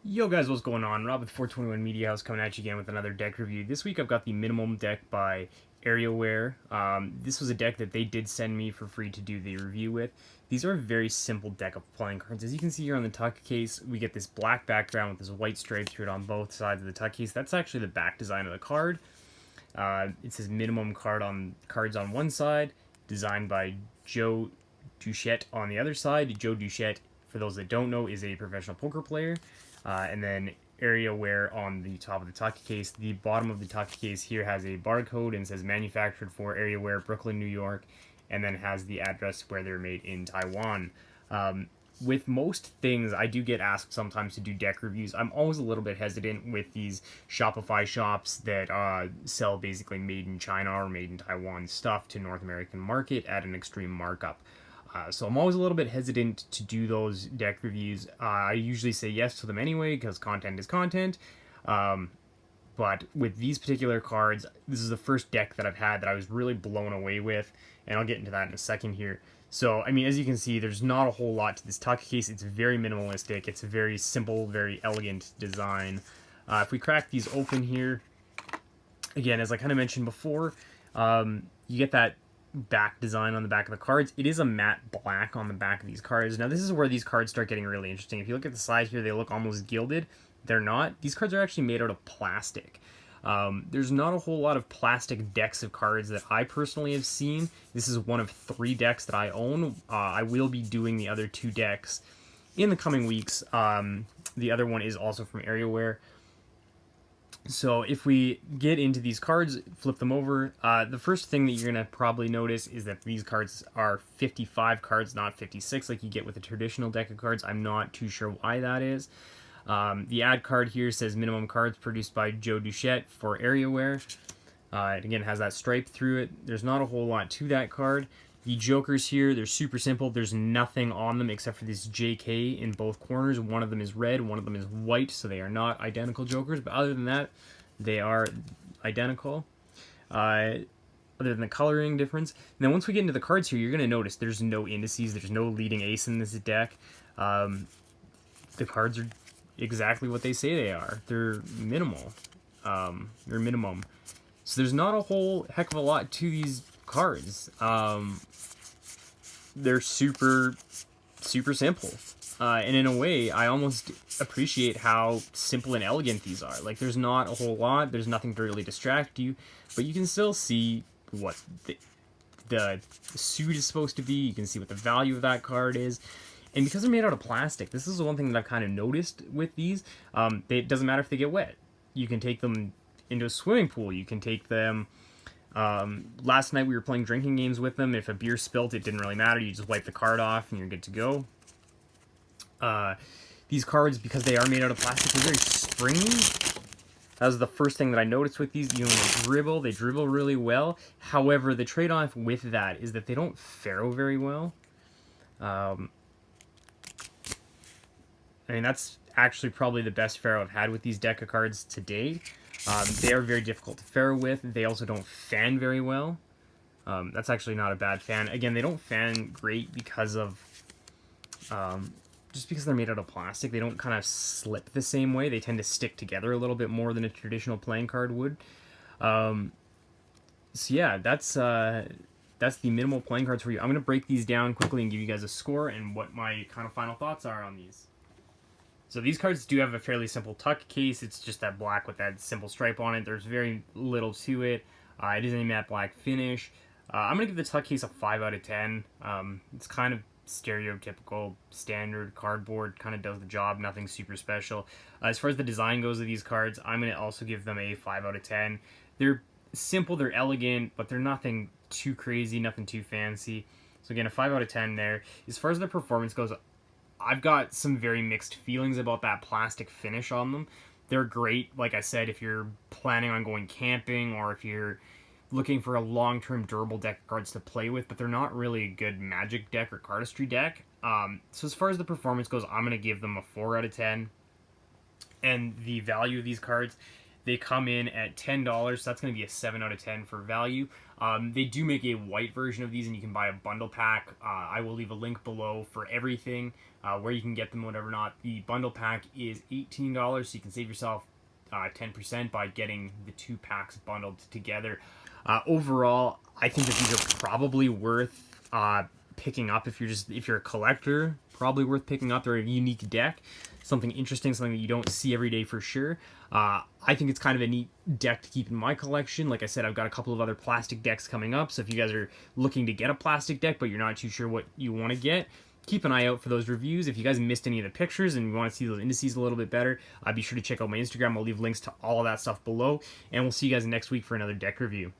Yo guys, what's going on? Rob with 421 Media House coming at you again with another deck review. This week I've got the Minimum deck by Areaware. This was a deck that they did send me for free to do the review with. These are a very simple deck of playing cards. As you can see here on the tuck case, we get this black background with this white stripe through it on both sides of the tuck case. That's actually the back design of the card. It says Minimum cards on one side, designed by Joe Duchette on the other side. Joe Duchette, for those that don't know, is a professional poker player. And then Areaware on the top of the tuck case. The bottom of the tuck case here has a barcode and says manufactured for Areaware, Brooklyn, New York, and then has the address where they're made in Taiwan. With most things, I do get asked sometimes to do deck reviews. I'm always a little bit hesitant with these Shopify shops that sell basically made in China or made in Taiwan stuff to North American market at an extreme markup. So I'm always a little bit hesitant to do those deck reviews. I usually say yes to them anyway because content is content. But with these particular cards, this is the first deck that I've had that I was really blown away with, and I'll get into that in a second here. So, I mean, as you can see, there's not a whole lot to this tuck case. It's very minimalistic. It's a very simple, very elegant design. If we crack these open here, again, as I kind of mentioned before, you get that back design on the back of the cards. It is a matte black on the back of these cards. Now, this is where these cards start getting really interesting. If you look at the side here, they look almost gilded. They're not. These cards are actually made out of plastic. There's not a whole lot of plastic decks of cards that I personally have seen. This is one of 3 decks that I own. I will be doing the other 2 decks in the coming weeks. The other one is also from Areaware. So if we get into these cards, flip them over, the first thing that you're going to probably notice is that these cards are 55 cards, not 56 like you get with a traditional deck of cards. I'm not too sure why that is. The ad card here says Minimum cards produced by Joe Duchette for Areaware. It again has that stripe through it. There's not a whole lot to that card. The jokers here, they're super simple. There's nothing on them except for this JK in both corners. One of them is red, one of them is white, so they are not identical jokers. But other than that, they are identical. Other than the coloring difference. And then once we get into the cards here, you're going to notice there's no indices. There's no leading ace in this deck. The cards are exactly what they say they are. They're minimal. They're minimum. So there's not a whole heck of a lot to these cards. They're super simple. And in a way, I almost appreciate how simple and elegant these are. Like, there's not a whole lot. There's nothing to really distract you. But you can still see what the suit is supposed to be. You can see what the value of that card is. And because they're made out of plastic, this is the one thing that I've kind of noticed with these. It doesn't matter if they get wet. You can take them into a swimming pool. You can take them... last night we were playing drinking games with them. If a beer spilt, it didn't really matter. You just wipe the card off and you're good to go. These cards, because they are made out of plastic, they're very springy. That was the first thing that I noticed with these. You know, they dribble really well. However, the trade-off with that is that they don't faro very well. I mean, that's actually probably the best faro I've had with these deck of cards to date. They are very difficult to faro with. They also don't fan very well. That's actually not a bad fan. Again, they don't fan great because of... just because they're made out of plastic, they don't kind of slip the same way. They tend to stick together a little bit more than a traditional playing card would. So yeah, that's the minimal playing cards for you. I'm going to break these down quickly and give you guys a score and what my kind of final thoughts are on these. So these cards do have a fairly simple tuck case. It's just that black with that simple stripe on it. There's very little to it. It is a matte black finish. I'm going to give the tuck case a 5 out of 10. It's kind of stereotypical, standard cardboard, kind of does the job, nothing super special. As far as the design goes of these cards, I'm going to also give them a 5 out of 10. They're simple, they're elegant, but they're nothing too crazy, nothing too fancy. So again, a 5 out of 10 there. As far as the performance goes, I've got some very mixed feelings about that plastic finish on them. They're great, like I said, if you're planning on going camping or if you're looking for a long-term durable deck of cards to play with, but they're not really a good Magic deck or Cardistry deck. So as far as the performance goes, I'm going to give them a 4 out of 10. And the value of these cards, They come in at $10, so that's going to be a 7 out of 10 for value. They do make a white version of these, and you can buy a bundle pack. I will leave a link below for everything, where you can get them, whatever not. The bundle pack is $18, so you can save yourself 10% by getting the 2 packs bundled together. Overall, I think that these are probably worth picking up if you're a collector. Probably worth picking up. They're a unique deck, something interesting, something that you don't see every day for sure. I think it's kind of a neat deck to keep in my collection. Like I said, I've got a couple of other plastic decks coming up, so if you guys are looking to get a plastic deck but you're not too sure what you want to get, keep an eye out for those reviews. If you guys missed any of the pictures and you want to see those indices a little bit better, be sure to check out my Instagram. I'll leave links to all of that stuff below, and we'll see you guys next week for another deck review.